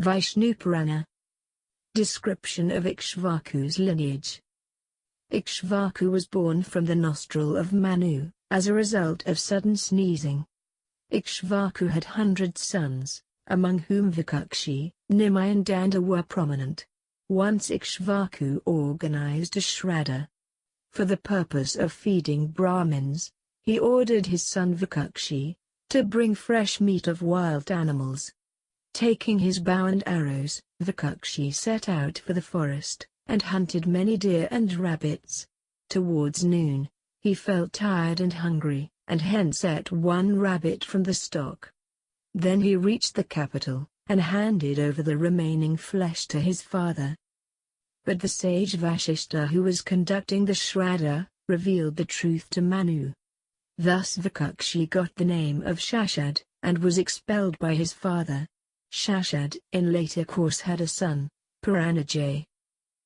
Vishnupurana. Description of IKSHVAKU's lineage. IKSHVAKU was born from the nostril of Manu, as a result of sudden sneezing. IKSHVAKU had 100 sons, among whom Vikukshi, Nimai and Danda were prominent. Once IKSHVAKU organized a shraddha. For the purpose of feeding Brahmins, he ordered his son Vikukshi to bring fresh meat of wild animals. Taking his bow and arrows, Vikukshi set out for the forest, and hunted many deer and rabbits. Towards noon, he felt tired and hungry, and hence ate one rabbit from the stock. Then he reached the capital, and handed over the remaining flesh to his father. But the sage Vashishta, who was conducting the shraddha, revealed the truth to Manu. Thus Vikukshi got the name of Shashad, and was expelled by his father. Shashad in later course had a son, Puranajay.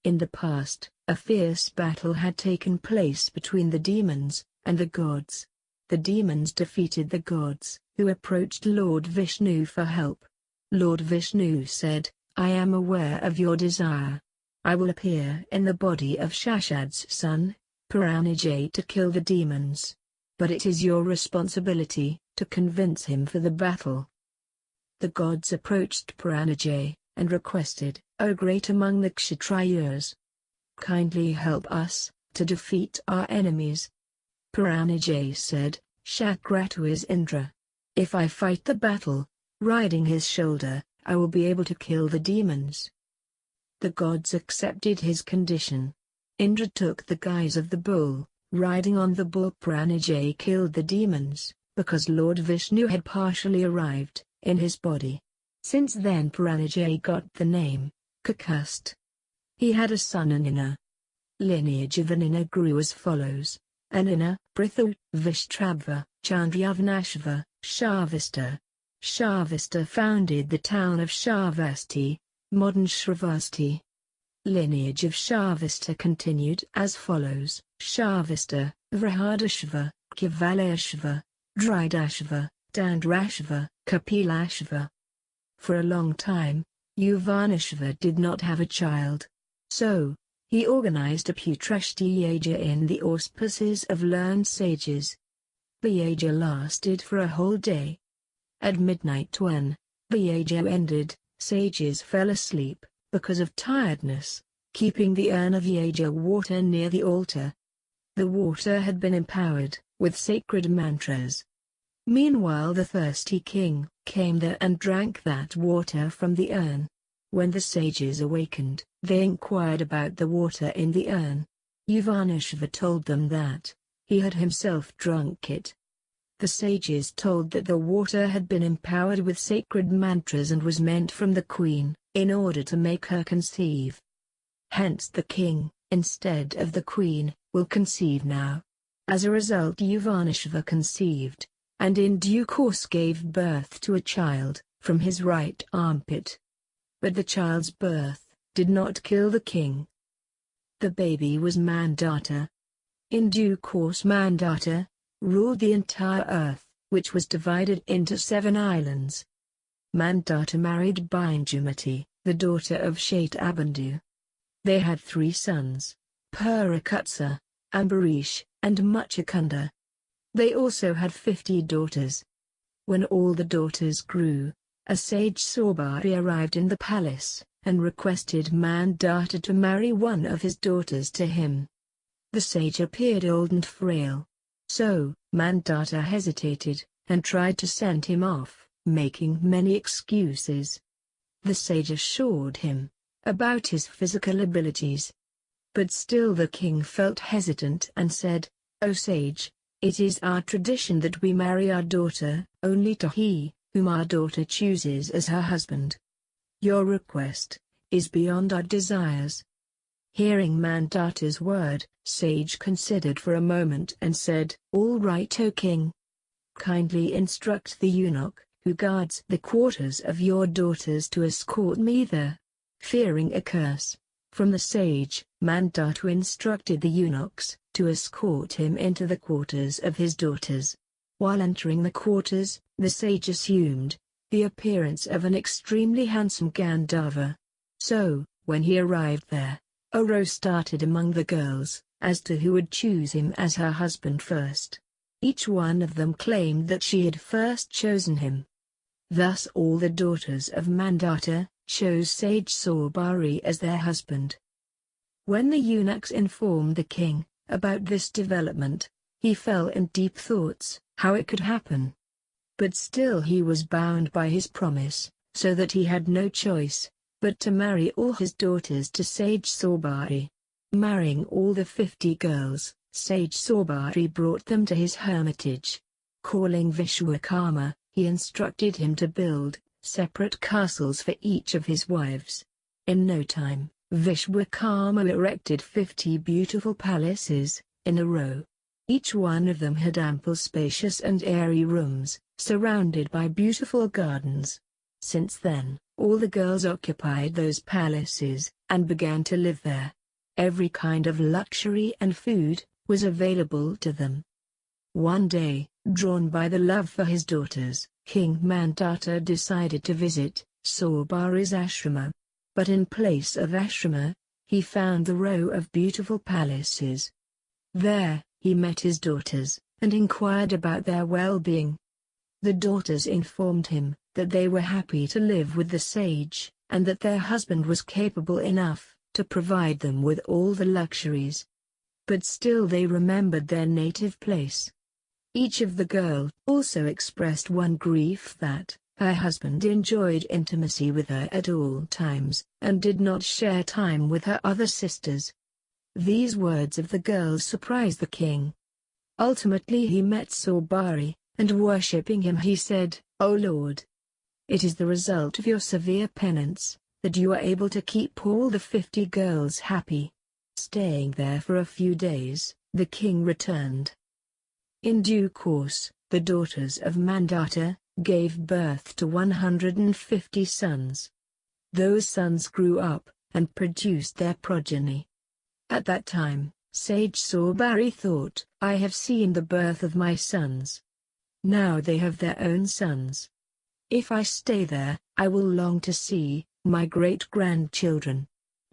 In the past, a fierce battle had taken place between the demons and the gods. The demons defeated the gods, who approached Lord Vishnu for help. Lord Vishnu said, "I am aware of your desire. I will appear in the body of Shashad's son, Puranajay, to kill the demons. But it is your responsibility to convince him for the battle." The gods approached Puranajay, and requested, "O great among the Kshatriyas, kindly help us to defeat our enemies." Puranajay said, "Shakratu is Indra. If I fight the battle, riding his shoulder, I will be able to kill the demons." The gods accepted his condition. Indra took the guise of the bull. Riding on the bull, Puranajay killed the demons, because Lord Vishnu had partially arrived in his body. Since then Puranajay got the name Kakust. He had a son Anina. Lineage of Anina grew as follows: Anina, Prithu, Vishtrabha, Chandrayavanashva, Sharvasta. Sharvasta founded the town of Sharvasti, modern Shravasti. Lineage of Sharvasta continued as follows: Sharvasta, Vrihadashva, Kevalayashva, Dridashva, Dandrashva, Kapilashva. For a long time, Yuvanashva did not have a child. So, he organized a Putrashti Yaja in the auspices of learned sages. The Yaja lasted for a whole day. At midnight, when the Yaja ended, sages fell asleep because of tiredness, keeping the urn of Yaja water near the altar. The water had been empowered with sacred mantras. Meanwhile the thirsty king came there and drank that water from the urn. When the sages awakened, they inquired about the water in the urn. Yuvanashva told them that he had himself drunk it. The sages told that the water had been empowered with sacred mantras and was meant from the queen, in order to make her conceive. Hence the king, instead of the queen, will conceive now. As a result, Yuvanashva conceived, and in due course gave birth to a child, from his right armpit. But the child's birth did not kill the king. The baby was Mandhata. In due course Mandhata ruled the entire earth, which was divided into 7 islands. Mandhata married Bindumati, the daughter of Shatabandhu. They had 3 sons, Purakutsa, Ambarish, and Muchakunda. They also had 50 daughters. When all the daughters grew, a sage Saubhari arrived in the palace, and requested Mandhata to marry one of his daughters to him. The sage appeared old and frail. So, Mandhata hesitated, and tried to send him off, making many excuses. The sage assured him about his physical abilities. But still the king felt hesitant and said, "O sage, it is our tradition that we marry our daughter only to he whom our daughter chooses as her husband. Your request is beyond our desires." Hearing Mandhata's word, sage considered for a moment and said, "All right, O king. Kindly instruct the eunuch who guards the quarters of your daughters to escort me there." Fearing a curse from the sage, Mandhata instructed the eunuchs to escort him into the quarters of his daughters. While entering the quarters, the sage assumed the appearance of an extremely handsome Gandharva. So, when he arrived there, a row started among the girls, as to who would choose him as her husband first. Each one of them claimed that she had first chosen him. Thus all the daughters of Mandhata chose sage Saubari as their husband. When the eunuchs informed the king about this development, he fell in deep thoughts, how it could happen. But still he was bound by his promise, so that he had no choice but to marry all his daughters to sage Saubari. Marrying all the 50 girls, sage Saubari brought them to his hermitage. Calling Vishwakarma, he instructed him to build separate castles for each of his wives. In no time, Vishwakarma erected 50 beautiful palaces, in a row. Each one of them had ample spacious and airy rooms, surrounded by beautiful gardens. Since then, all the girls occupied those palaces, and began to live there. Every kind of luxury and food was available to them. One day, drawn by the love for his daughters, King Mandhata decided to visit Saubari's ashrama. But in place of ashrama, he found the row of beautiful palaces. There, he met his daughters, and inquired about their well-being. The daughters informed him that they were happy to live with the sage, and that their husband was capable enough to provide them with all the luxuries. But still they remembered their native place. Each of the girls also expressed one grief, that her husband enjoyed intimacy with her at all times, and did not share time with her other sisters. These words of the girls surprised the king. Ultimately he met Saubari, and worshipping him he said, "O Lord, it is the result of your severe penance that you are able to keep all the 50 girls happy." Staying there for a few days, the king returned. In due course, the daughters of Mandhata gave birth to 150 sons. Those sons grew up, and produced their progeny. At that time, sage Saubari thought, "I have seen the birth of my sons. Now they have their own sons. If I stay there, I will long to see my great-grandchildren.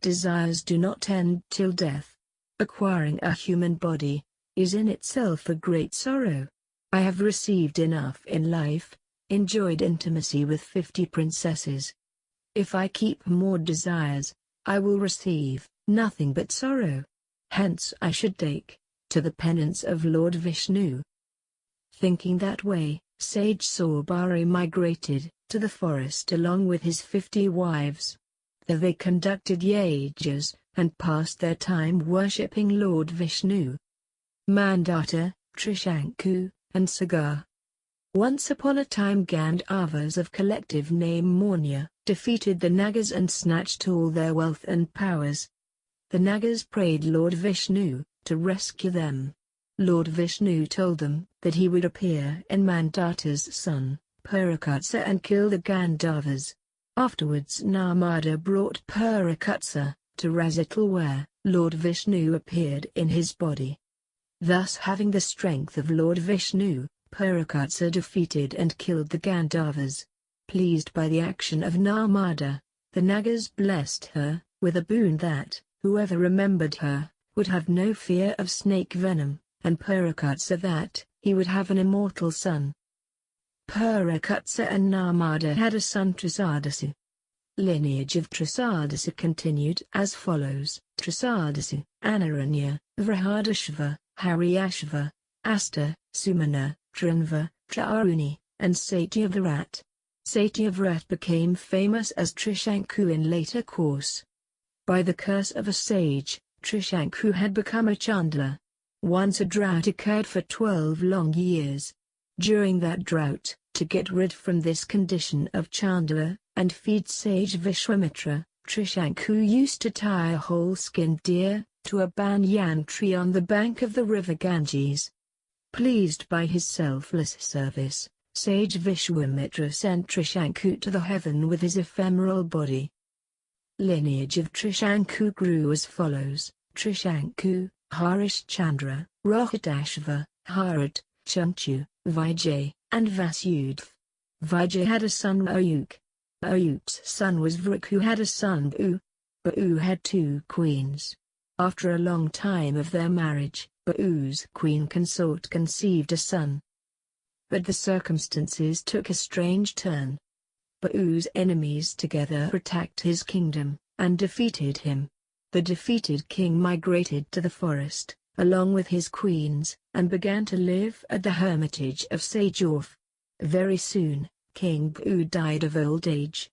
Desires do not end till death. Acquiring a human body is in itself a great sorrow. I have received enough in life, enjoyed intimacy with 50 princesses. If I keep more desires, I will receive nothing but sorrow. Hence I should take to the penance of Lord Vishnu." Thinking that way, sage Saubari migrated to the forest along with his 50 wives. There they conducted yajas, and passed their time worshipping Lord Vishnu. Mandhata, Trishanku, and Sagar. Once upon a time Gandharvas of collective name Maurya defeated the Nagas and snatched all their wealth and powers. The Nagas prayed Lord Vishnu to rescue them. Lord Vishnu told them that he would appear in Mandhata's son, Purakatsa, and kill the Gandharvas. Afterwards Narmada brought Purakatsa to Rasatal, where Lord Vishnu appeared in his body. Thus having the strength of Lord Vishnu, Purakatsa defeated and killed the Gandharvas. Pleased by the action of Narmada, the Nagas blessed her with a boon that whoever remembered her would have no fear of snake venom, and Purakatsa that he would have an immortal son. Purakatsa and Narmada had a son, Trisadasu. Lineage of Trisadasu continued as follows: Trisadasu, Anaranya, Vrihadashva, Haryashva, Asta, Sumana, Trinva, Traaruni, and Satyavrat. Satyavrat became famous as Trishanku in later course. By the curse of a sage, Trishanku had become a Chandala. Once a drought occurred for 12 long years. During that drought, to get rid from this condition of Chandala, and feed sage Vishwamitra, Trishanku used to tie a whole-skinned deer to a banyan tree on the bank of the river Ganges. Pleased by his selfless service, sage Vishwamitra sent Trishanku to the heaven with his ephemeral body. Lineage of Trishanku grew as follows: Trishanku, Harishchandra, Rohitashva, Harit, Chunchu, Vijay, and Vasudh. Vijay had a son Ayuk. Ayuk's son was Vruk, who had a son Bhu. Bhu had 2 queens. After a long time of their marriage, Bhu's queen consort conceived a son. But the circumstances took a strange turn. Bhu's enemies together attacked his kingdom, and defeated him. The defeated king migrated to the forest, along with his queens, and began to live at the hermitage of Sageorf. Very soon, King Bhu died of old age.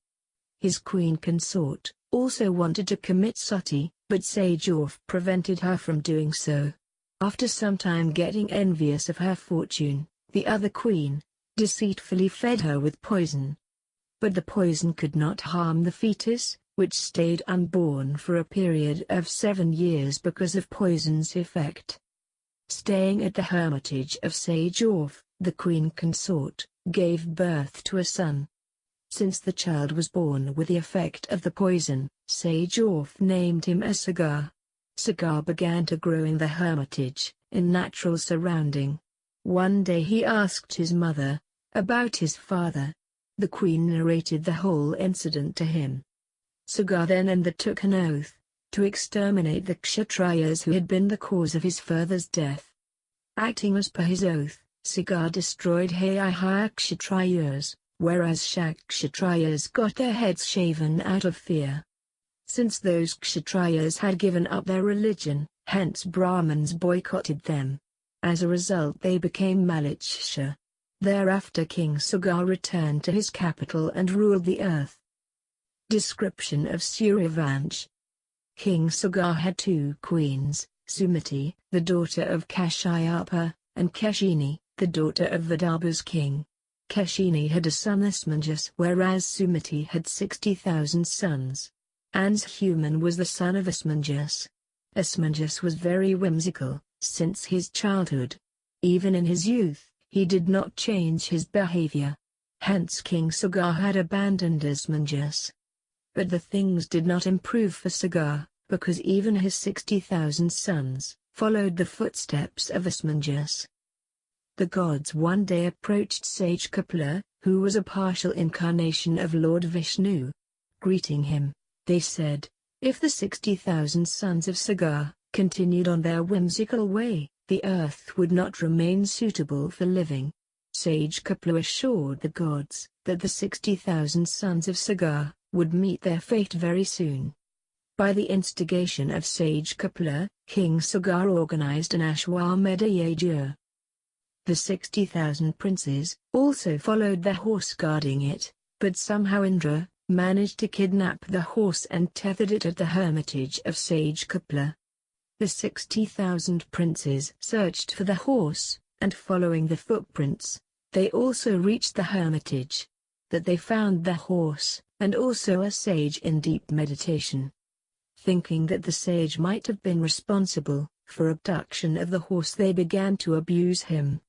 His queen consort also wanted to commit sati, but Sageorf prevented her from doing so. After some time getting envious of her fortune, the other queen deceitfully fed her with poison. But the poison could not harm the fetus, which stayed unborn for a period of 7 years because of poison's effect. Staying at the hermitage of Sageorf, the queen consort gave birth to a son. Since the child was born with the effect of the poison, Sageorf named him as Sagar. Sagar began to grow in the hermitage, in natural surrounding. One day he asked his mother about his father. The queen narrated the whole incident to him. Sagar then undertook an oath to exterminate the Kshatriyas who had been the cause of his father's death. Acting as per his oath, Sagar destroyed higher Kshatriyas, whereas Kshatriyas got their heads shaven out of fear. Since those Kshatriyas had given up their religion, hence Brahmins boycotted them. As a result they became Maliksha. Thereafter King Sagar returned to his capital and ruled the earth. Description of Suryavansh. King Sagar had 2 queens, Sumati, the daughter of Kashyapa, and Keshini, the daughter of Vidarbha's king. Keshini had a son Asmanjas, whereas Sumati had 60,000 sons. Anshuman was the son of Asmanjas. Asmanjas was very whimsical, since his childhood. Even in his youth, he did not change his behavior. Hence King Sagar had abandoned Asmanjas. But the things did not improve for Sagar, because even his 60,000 sons followed the footsteps of Asmanjas. The gods one day approached sage Kapila, who was a partial incarnation of Lord Vishnu. Greeting him, they said, if the 60,000 sons of Sagar continued on their whimsical way, the earth would not remain suitable for living. Sage Kapila assured the gods that the 60,000 sons of Sagar would meet their fate very soon. By the instigation of sage Kapila, King Sagar organized an Ashwamedha Yajna. The 60,000 princes also followed the horse guarding it, but somehow Indra managed to kidnap the horse and tethered it at the hermitage of sage Kapila. The 60,000 princes searched for the horse, and following the footprints, they also reached the hermitage. That they found the horse, and also a sage in deep meditation. Thinking that the sage might have been responsible for abduction of the horse, they began to abuse him.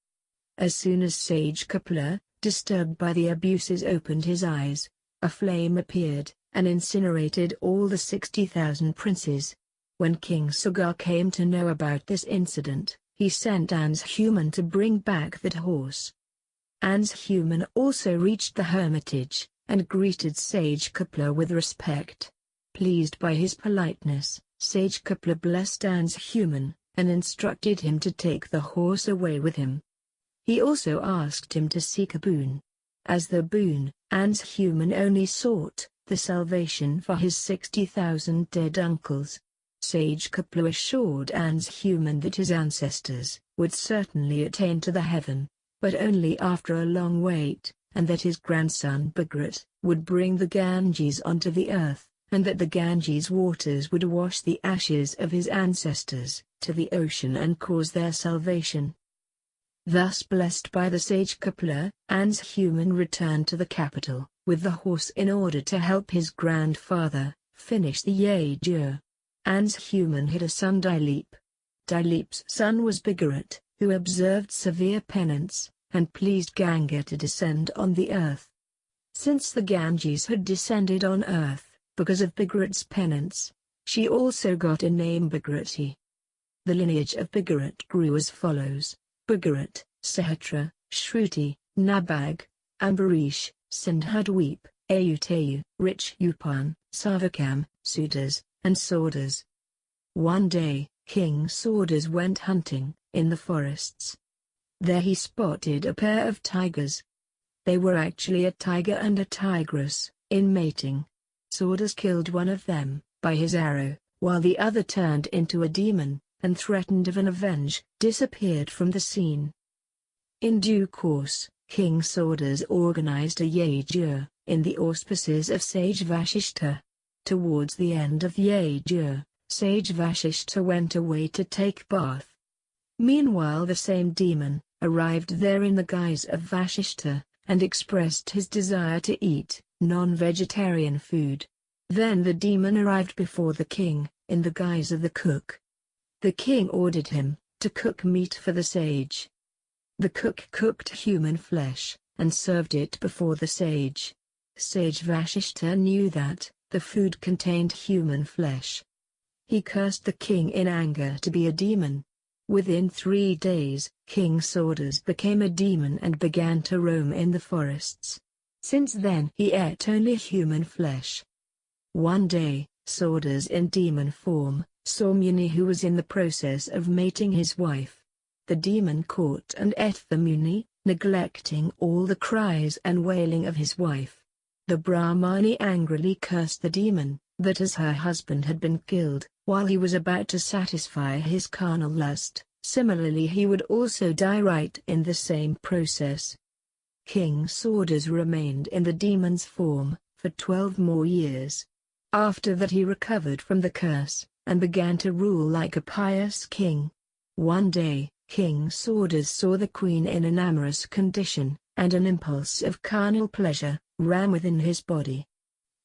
As soon as sage Kapila, disturbed by the abuses, opened his eyes, a flame appeared, and incinerated all the 60,000 princes. When King Sagar came to know about this incident, he sent Anshuman to bring back that horse. Anshuman also reached the hermitage, and greeted sage Kapila with respect. Pleased by his politeness, sage Kapila blessed Anshuman, and instructed him to take the horse away with him. He also asked him to seek a boon. As the boon, Anshuman only sought the salvation for his 60,000 dead uncles. Sage Kapila assured Anshuman that his ancestors would certainly attain to the heaven, but only after a long wait, and that his grandson Bhagrat would bring the Ganges onto the earth, and that the Ganges waters would wash the ashes of his ancestors to the ocean and cause their salvation. Thus blessed by the sage Kapila, Anshuman returned to the capital with the horse in order to help his grandfather finish the yajna. Anshuman had a son Dilip. Dilip's son was Bhagrat, who observed severe penance, and pleased Ganga to descend on the earth. Since the Ganges had descended on earth, because of Bhagrat's penance, she also got a name Bhagrati. The lineage of Bhagrat grew as follows: Bhagrat, Sahatra, Shruti, Nabag, Ambarish, Sindhudweep, Ayutayu, Richupam, Savakam, Sudas, and Swordas. One day, King Swordas went hunting, in the forests. There he spotted a pair of tigers. They were actually a tiger and a tigress, in mating. Swordas killed one of them, by his arrow, while the other turned into a demon, and threatened of an avenge, disappeared from the scene. In due course, King Swordas organized a yajna, in the auspices of sage Vashishta. Towards the end of yajna, sage Vashishta went away to take bath. Meanwhile the same demon, arrived there in the guise of Vashishta, and expressed his desire to eat non-vegetarian food. Then the demon arrived before the king, in the guise of the cook. The king ordered him to cook meat for the sage. The cook cooked human flesh, and served it before the sage. Sage Vashishta knew that the food contained human flesh. He cursed the king in anger to be a demon. Within 3 days, King Swordas became a demon and began to roam in the forests. Since then he ate only human flesh. One day, Swordas in demon form, saw Muni who was in the process of mating his wife. The demon caught and ate the Muni, neglecting all the cries and wailing of his wife. The Brahmani angrily cursed the demon, that as her husband had been killed, while he was about to satisfy his carnal lust, similarly he would also die right in the same process. King Swordas remained in the demon's form, for 12 more years. After that he recovered from the curse, and began to rule like a pious king. One day, King Swordas saw the queen in an amorous condition, and an impulse of carnal pleasure ran within his body.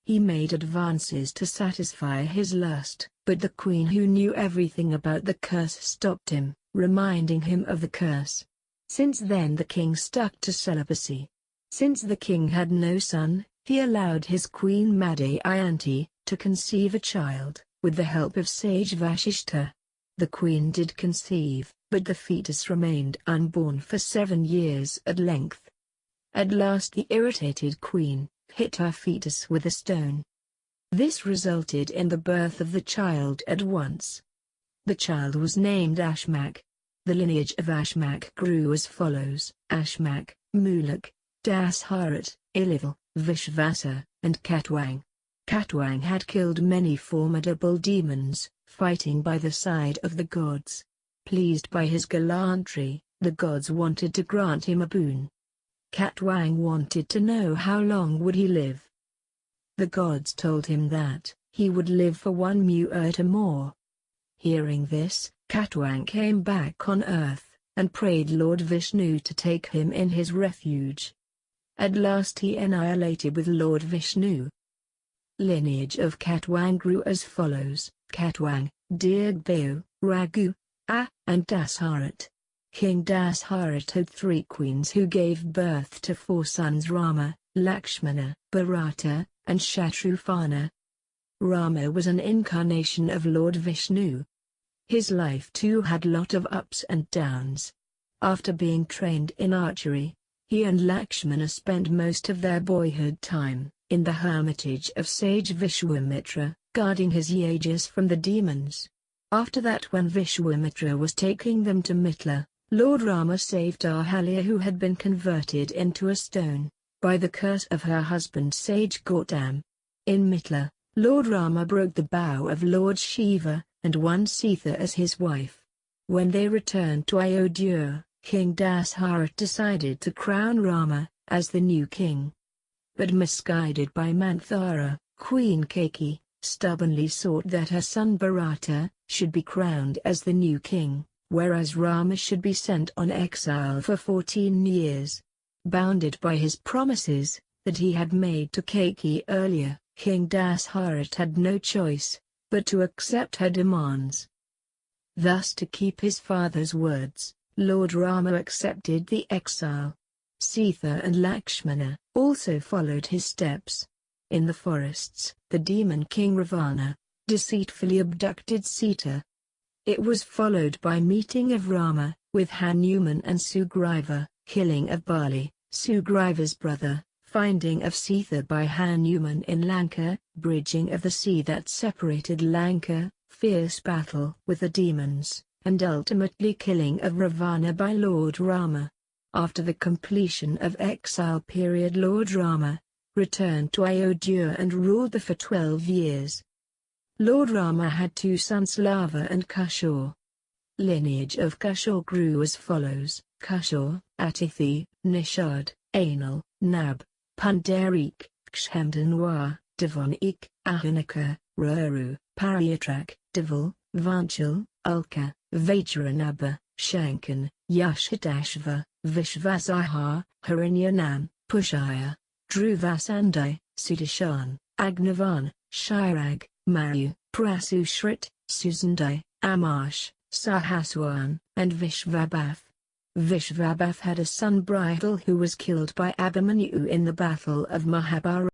He made advances to satisfy his lust, but the queen who knew everything about the curse stopped him, reminding him of the curse. Since then the king stuck to celibacy. Since the king had no son, he allowed his queen Madhyayanti to conceive a child, with the help of sage Vashishta. The queen did conceive, but the fetus remained unborn for 7 years at length. At last the irritated queen hit her fetus with a stone. This resulted in the birth of the child at once. The child was named Ashmak. The lineage of Ashmak grew as follows: Ashmak, Mulak, Dasharat, Ilival, Vishvasa, and Katwang. Katwang had killed many formidable demons, fighting by the side of the gods. Pleased by his gallantry, the gods wanted to grant him a boon. Katwang wanted to know how long would he live. The gods told him that he would live for 1 mu'urta more. Hearing this, Katwang came back on earth, and prayed Lord Vishnu to take him in his refuge. At last he annihilated with Lord Vishnu. Lineage of Katwang grew as follows: Katwang, Dirgbhayu, Raghu, and Dasharat. King Dasharat had 3 queens who gave birth to 4 sons: Rama, Lakshmana, Bharata, and Shatrugna. Rama was an incarnation of Lord Vishnu. His life too had lot of ups and downs. After being trained in archery, he and Lakshmana spent most of their boyhood time in the hermitage of sage Vishwamitra, guarding his yajnas from the demons. After that, when Vishwamitra was taking them to Mithila, Lord Rama saved Ahalya, who had been converted into a stone by the curse of her husband sage Gautam. In Mithila, Lord Rama broke the bow of Lord Shiva, and won Sita as his wife. When they returned to Ayodhya, King Dasharat decided to crown Rama as the new king. But misguided by Manthara, Queen Kaikeyi stubbornly sought that her son Bharata should be crowned as the new king, whereas Rama should be sent on exile for 14 years. Bounded by his promises that he had made to Kaikeyi earlier, King Dasharat had no choice but to accept her demands. Thus, to keep his father's words, Lord Rama accepted the exile. Sita and Lakshmana also followed his steps. In the forests, the demon king Ravana deceitfully abducted Sita. It was followed by meeting of Rama with Hanuman and Sugriva, killing of Bali, Sugriva's brother, finding of Sita by Hanuman in Lanka, bridging of the sea that separated Lanka, fierce battle with the demons, and ultimately killing of Ravana by Lord Rama. After the completion of exile period, Lord Rama returned to Ayodhya and ruled there for 12 years. Lord Rama had two sons, Lava and Kushor. Lineage of Kushor grew as follows: Kushor, Atithi, Nishad, Anal, Nab, Pundarik, Kshemdanwa, Devonik, Ahunika, Ruru, Paryatrak, Deval, Vanchal, Ulka, Vajranabha, Shankan, Yashidashva, Vishvasaha, Harinyanam, Pushaya, Druvasandai, Sudashan, Agnavan, Shirag, Maru, Prasushrit, Susandai, Amash, Sahaswan, and Vishvabath. Vishvabath had a son Bridal who was killed by Abhimanyu in the battle of Mahabharata.